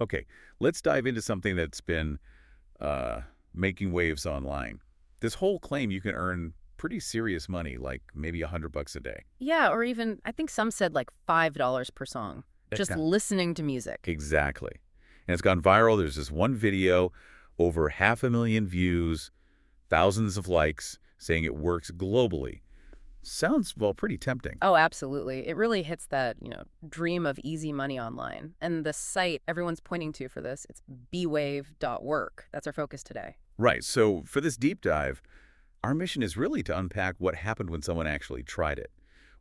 Okay, let's dive into something that's been making waves online. This whole claim you can earn pretty serious money, like maybe $100 a day. Yeah, or even, I think some said like $5 per song, just Yeah. listening to music. Exactly. And it's gone viral. There's this one video, over 500,000 views, thousands of likes, saying it works globally. Sounds, well, pretty tempting. Oh, absolutely. It really hits that, dream of easy money online. And the site everyone's pointing to for this, it's bwave.work. That's our focus today. Right. So for this deep dive, our mission is really to unpack what happened when someone actually tried it.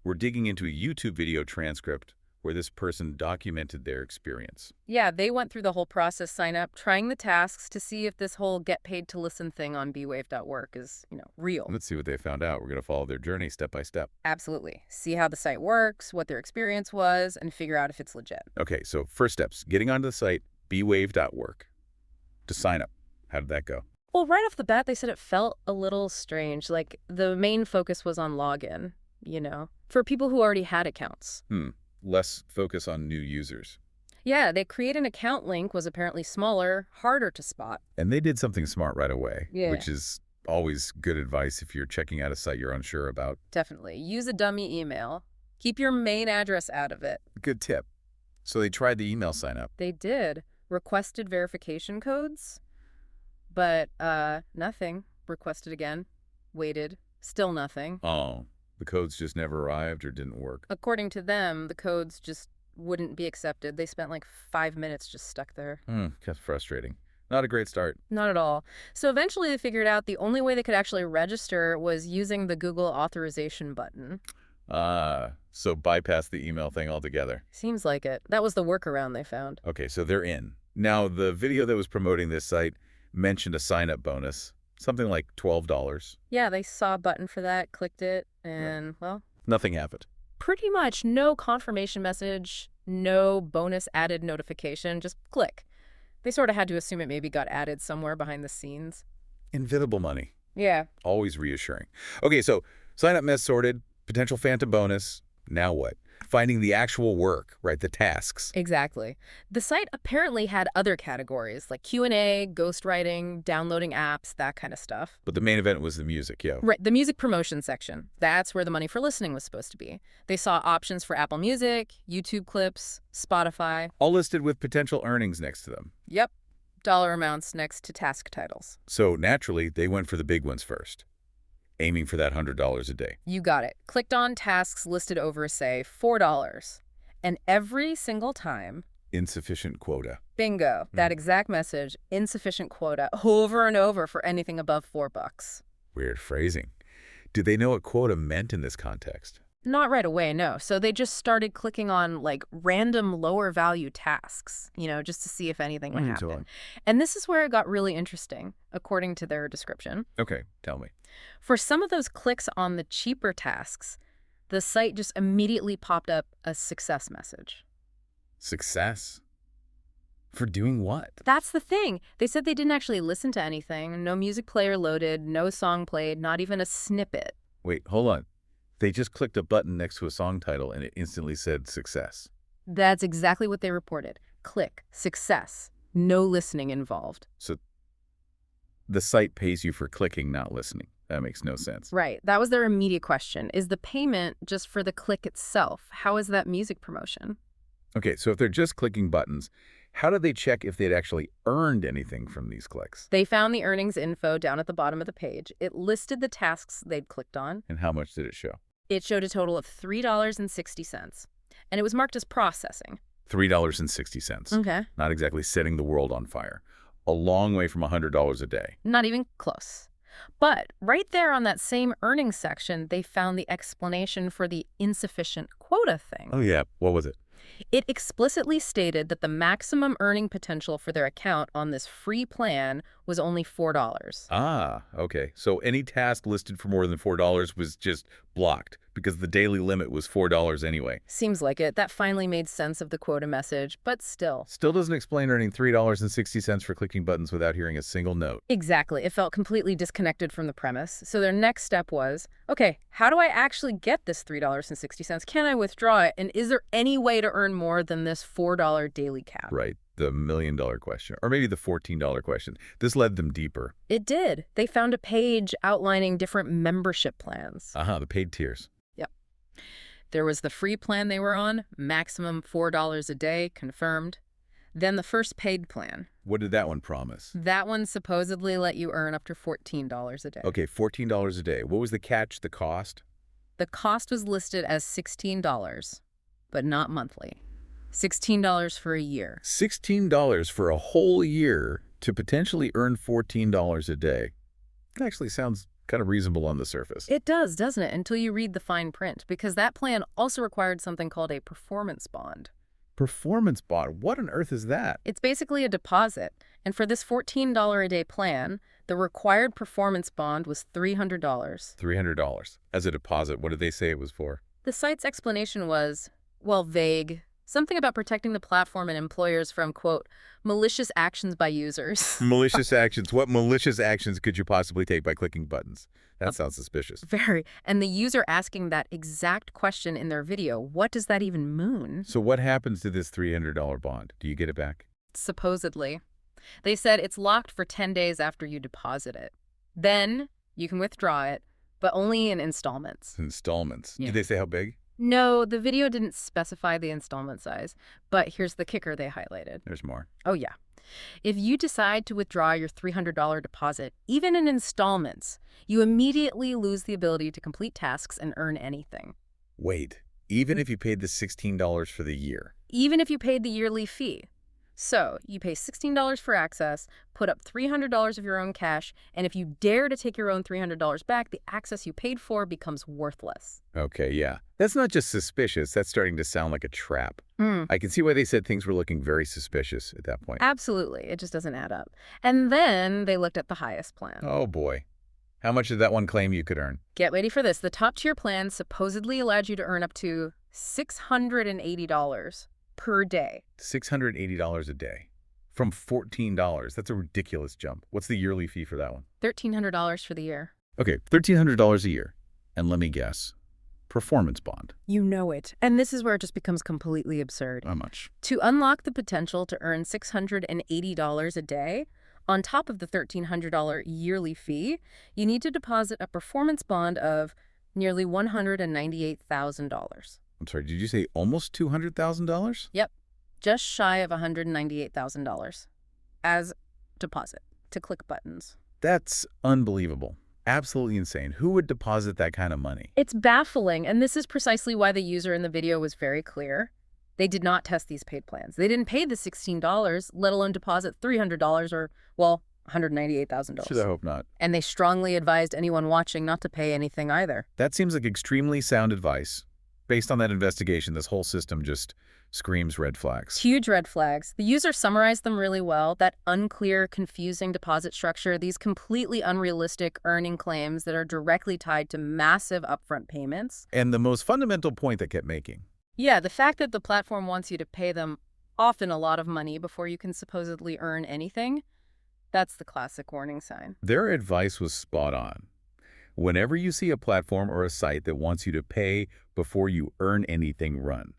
We're digging into a YouTube video transcript where this person documented their experience. Yeah, they went through the whole process sign up, trying the tasks to see if this whole get paid to listen thing on bwave.work is, real. Let's see what they found out. We're going to follow their journey step by step. Absolutely. See how the site works, what their experience was, and figure out if it's legit. Okay, so first steps, getting onto the site, bwave.work, to sign up. How did that go? Well, right off the bat, they said it felt a little strange. Like the main focus was on login, for people who already had accounts. Less focus on new users. Yeah, they create an account link was apparently smaller, harder to spot. And they did something smart right away, Yeah. which is always good advice if you're checking out a site you're unsure about. Definitely. Use a dummy email. Keep your main address out of it. Good tip. So they tried the email sign up. They did. Requested verification codes, but nothing. Requested again. Waited. Still nothing. Oh, the codes just never arrived or didn't work. According to them, the codes just wouldn't be accepted. They spent like 5 minutes just stuck there. That's frustrating. Not a great start. Not at all. So eventually they figured out the only way they could actually register was using the Google authorization button. So bypass the email thing altogether. Seems like it. That was the workaround they found. Okay, so they're in. Now, the video that was promoting this site mentioned a sign-up bonus, something like $12. Yeah, they saw a button for that, clicked it, and, well, Nothing happened. pretty much no confirmation message, no bonus added notification, just click. They sort of had to assume it maybe got added somewhere behind the scenes. Invisible money. Yeah. Always reassuring. Okay, so sign-up mess sorted, potential phantom bonus. Now what? Finding the actual work, right, the tasks. Exactly. The site apparently had other categories like Q&A, ghostwriting, downloading apps, that kind of stuff. But the main event was the music, yeah. Right, the music promotion section. That's where the money for listening was supposed to be. They saw options for Apple Music, YouTube clips, Spotify. All listed with potential earnings next to them. Yep. Dollar amounts next to task titles. So naturally, they went for the big ones first, aiming for that $100 a day. You got it. Clicked on tasks listed over, say, $4. And every single time, Insufficient quota. bingo, that exact message, insufficient quota, over and over for anything above $4. Weird phrasing. Did they know what quota meant in this context? Not right away, no. So they just started clicking on like random lower value tasks, just to see if anything would happen. And this is where it got really interesting, according to their description. Okay, tell me. For some of those clicks on the cheaper tasks, the site just immediately popped up a success message. Success? For doing what? That's the thing. They said they didn't actually listen to anything. No music player loaded, no song played, not even a snippet. Wait, hold on. They just clicked a button next to a song title and it instantly said success. That's exactly what they reported. Click, success, no listening involved. So the site pays you for clicking, not listening. That makes no sense. Right. That was their immediate question. Is the payment just for the click itself? How is that music promotion? Okay, so if they're just clicking buttons, how do they check if they'd actually earned anything from these clicks? They found the earnings info down at the bottom of the page. It listed the tasks they'd clicked on. And how much did it show? It showed a total of $3.60. And it was marked as processing. $3.60. Okay. Not exactly setting the world on fire. A long way from $100 a day. Not even close. But right there on that same earnings section, they found the explanation for the insufficient quota thing. Oh, yeah. What was it? It explicitly stated that the maximum earning potential for their account on this free plan was only $4. Ah, okay. So any task listed for more than $4 was just blocked because the daily limit was $4 anyway. Seems like it. That finally made sense of the quota message, but still. Still doesn't explain earning $3.60 for clicking buttons without hearing a single note. Exactly. It felt completely disconnected from the premise. So their next step was, okay, how do I actually get this $3.60? Can I withdraw it? And is there any way to earn more than this $4 daily cap? Right. The $1 million question, or maybe the $14 question. This led them deeper. It did. They found a page outlining different membership plans. The paid tiers. Yep. There was the free plan they were on, maximum $4 a day, confirmed. Then the first paid plan. What did that one promise? That one supposedly let you earn up to $14 a day. Okay, $14 a day. What was the catch, the cost? The cost was listed as $16, but not monthly. $16 for a year. $16 for a whole year to potentially earn $14 a day. That actually sounds kind of reasonable on the surface. It does, doesn't it? Until you read the fine print, because that plan also required something called a performance bond. Performance bond? What on earth is that? It's basically a deposit. And for this $14 a day plan, the required performance bond was $300. $300. As a deposit, what did they say it was for? The site's explanation was, well, vague. Something about protecting the platform and employers from, quote, malicious actions by users. Malicious actions. What malicious actions could you possibly take by clicking buttons? That sounds suspicious. Very. And the user asking that exact question in their video, what does that even mean? So what happens to this $300 bond? Do you get it back? Supposedly. They said it's locked for 10 days after you deposit it. Then you can withdraw it, but only in installments. Installments. Yeah. Did they say how big? No, the video didn't specify the installment size, but here's the kicker they highlighted. There's more. Oh, yeah. If you decide to withdraw your $300 deposit, even in installments, you immediately lose the ability to complete tasks and earn anything. Wait, even if you paid the $16 for the year? Even if you paid the yearly fee. So, you pay $16 for access, put up $300 of your own cash, and if you dare to take your own $300 back, the access you paid for becomes worthless. Okay, yeah. That's not just suspicious. That's starting to sound like a trap. I can see why they said things were looking very suspicious at that point. Absolutely. It just doesn't add up. And then they looked at the highest plan. Oh, boy. How much did that one claim you could earn? Get ready for this. The top-tier plan supposedly allowed you to earn up to $680 per day. $680 a day. From $14. That's a ridiculous jump. What's the yearly fee for that one? $1,300 for the year. Okay, $1,300 a year. And let me guess. Performance bond. You know it. And this is where it just becomes completely absurd. How much? To unlock the potential to earn $680 a day, on top of the $1,300 yearly fee, you need to deposit a performance bond of nearly $198,000. I'm sorry, did you say almost $200,000? Yep. Just shy of $198,000 as deposit to click buttons. That's unbelievable. Absolutely insane. Who would deposit that kind of money? It's baffling, and this is precisely why the user in the video was very clear. They did not test these paid plans. They didn't pay the $16, let alone deposit $300 or, well, $198,000. Should I hope not. And they strongly advised anyone watching not to pay anything either. That seems like extremely sound advice. Based on that investigation, this whole system just screams red flags. Huge red flags. The user summarized them really well. That unclear, confusing deposit structure, these completely unrealistic earning claims that are directly tied to massive upfront payments. And the most fundamental point they kept making. Yeah, the fact that the platform wants you to pay them often a lot of money before you can supposedly earn anything, that's the classic warning sign. Their advice was spot on. Whenever you see a platform or a site that wants you to pay before you earn anything, run.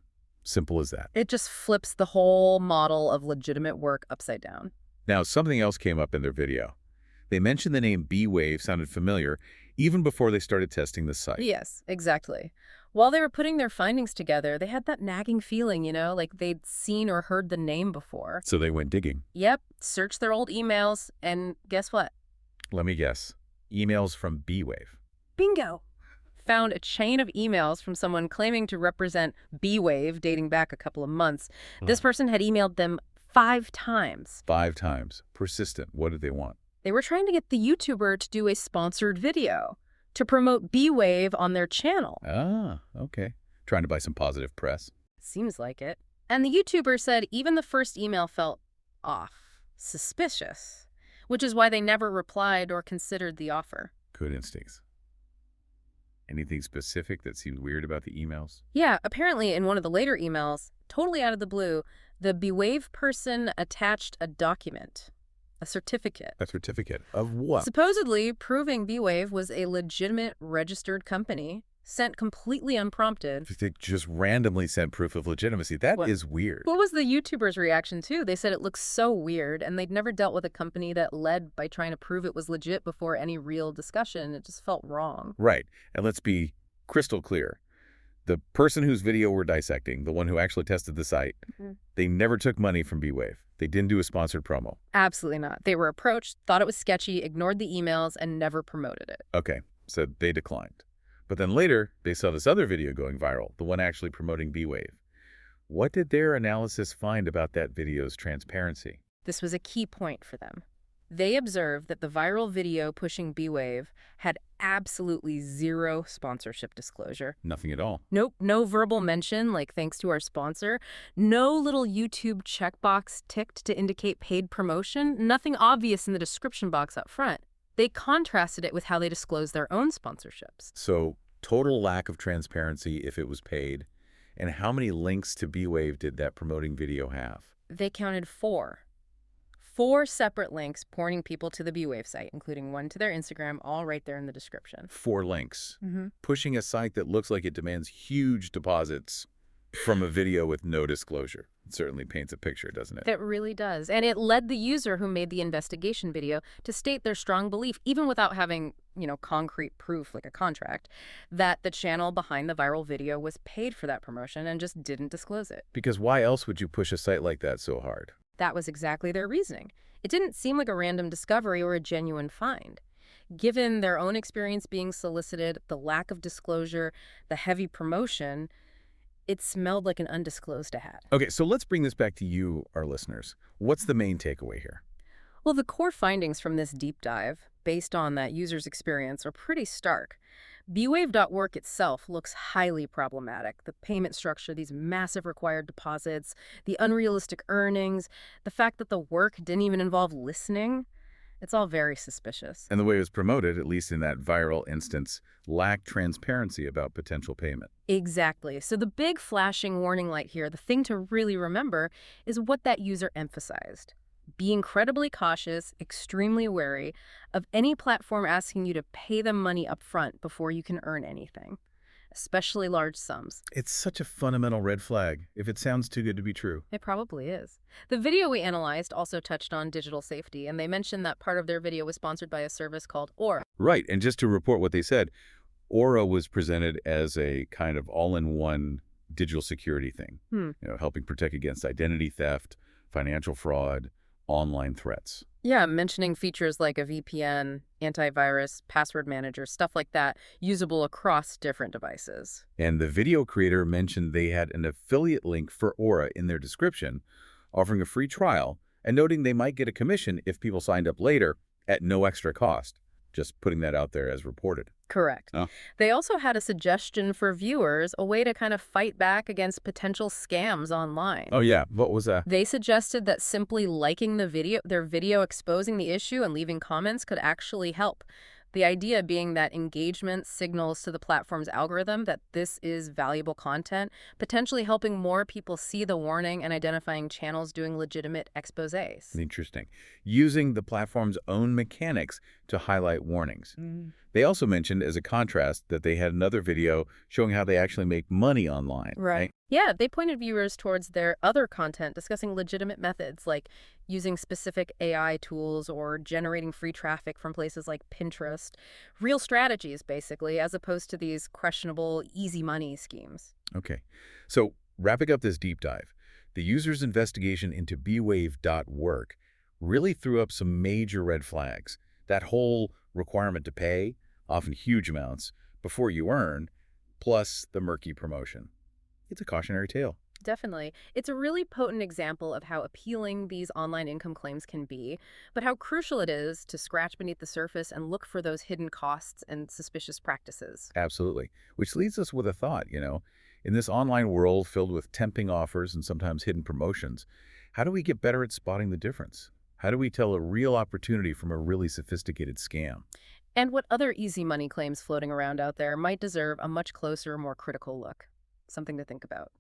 Simple as that. It just flips the whole model of legitimate work upside down. Now, something else came up in their video. They mentioned the name B-Wave sounded familiar even before they started testing the site. Yes, exactly. While they were putting their findings together, they had that nagging feeling, like they'd seen or heard the name before. So they went digging. Yep, searched their old emails, and guess what? Let me guess. Emails from B-Wave. Bingo! Found a chain of emails from someone claiming to represent B-Wave dating back a couple of months. This person had emailed them 5 times. 5 times. Persistent. What did they want? They were trying to get the YouTuber to do a sponsored video to promote B-Wave on their channel. Ah, okay. Trying to buy some positive press. Seems like it. And the YouTuber said even the first email felt off, suspicious, which is why they never replied or considered the offer. Good instincts. Anything specific that seems weird about the emails? Yeah, apparently in one of the later emails, totally out of the blue, the B-Wave person attached a document, a certificate. A certificate of what? Supposedly proving B-Wave was a legitimate registered company sent completely unprompted. They just randomly sent proof of legitimacy. That What? is weird. What was the YouTuber's reaction, too? They said it looks so weird, and they'd never dealt with a company that led by trying to prove it was legit before any real discussion. It just felt wrong. Right. And let's be crystal clear. The person whose video we're dissecting, the one who actually tested the site, they never took money from B-Wave. They didn't do a sponsored promo. Absolutely not. They were approached, thought it was sketchy, ignored the emails, and never promoted it. Okay, so they declined. But then later, they saw this other video going viral, the one actually promoting B-Wave. What did their analysis find about that video's transparency? This was a key point for them. They observed that the viral video pushing B-Wave had absolutely zero sponsorship disclosure. Nothing at all. Nope, no verbal mention like thanks to our sponsor, no little YouTube checkbox ticked to indicate paid promotion, nothing obvious in the description box up front. They contrasted it with how they disclose their own sponsorships. So, total lack of transparency if it was paid. And how many links to B-Wave did that promoting video have? They counted 4. 4 separate links pointing people to the B-Wave site, including one to their Instagram, all right there in the description. 4 links. Mm-hmm. Pushing a site that looks like it demands huge deposits from a video with no disclosure. It certainly paints a picture, doesn't it? It really does. And it led the user who made the investigation video to state their strong belief, even without having, concrete proof like a contract, that the channel behind the viral video was paid for that promotion and just didn't disclose it. Because why else would you push a site like that so hard? That was exactly their reasoning. It didn't seem like a random discovery or a genuine find. Given their own experience being solicited, the lack of disclosure, the heavy promotion, it smelled like an undisclosed ad. Okay, so let's bring this back to you, our listeners. What's the main takeaway here? Well, the core findings from this deep dive, based on that user's experience, are pretty stark. bwave.work itself looks highly problematic. The payment structure, these massive required deposits, the unrealistic earnings, the fact that the work didn't even involve listening, it's all very suspicious. And the way it was promoted, at least in that viral instance, lacked transparency about potential payment. Exactly. So the big flashing warning light here, the thing to really remember, is what that user emphasized. Be incredibly cautious, extremely wary of any platform asking you to pay them money up front before you can earn anything, especially large sums. It's such a fundamental red flag if it sounds too good to be true. It probably is. The video we analyzed also touched on digital safety, and they mentioned that part of their video was sponsored by a service called Aura. Right, and just to report what they said, Aura was presented as a kind of all-in-one digital security thing, helping protect against identity theft, financial fraud, online threats. Yeah, mentioning features like a VPN, antivirus, password manager, stuff like that, usable across different devices. And the video creator mentioned they had an affiliate link for Aura in their description, offering a free trial and noting they might get a commission if people signed up later at no extra cost. Just putting that out there as reported. Correct. Oh. They also had a suggestion for viewers, a way to kind of fight back against potential scams online. Oh, yeah. What was that? They suggested that simply liking their video exposing the issue and leaving comments could actually help. The idea being that engagement signals to the platform's algorithm that this is valuable content, potentially helping more people see the warning and identifying channels doing legitimate exposés. Interesting. Using the platform's own mechanics to highlight warnings. They also mentioned, as a contrast, that they had another video showing how they actually make money online. Right. Yeah, they pointed viewers towards their other content discussing legitimate methods like using specific AI tools or generating free traffic from places like Pinterest. Real strategies, basically, as opposed to these questionable easy money schemes. Okay. So, wrapping up this deep dive, the user's investigation into bwave.work really threw up some major red flags. That whole requirement to pay, often huge amounts, before you earn, plus the murky promotion. It's a cautionary tale. Definitely. It's a really potent example of how appealing these online income claims can be, but how crucial it is to scratch beneath the surface and look for those hidden costs and suspicious practices. Absolutely. Which leads us with a thought, in this online world filled with tempting offers and sometimes hidden promotions, how do we get better at spotting the difference? How do we tell a real opportunity from a really sophisticated scam? And what other easy money claims floating around out there might deserve a much closer, more critical look? Something to think about.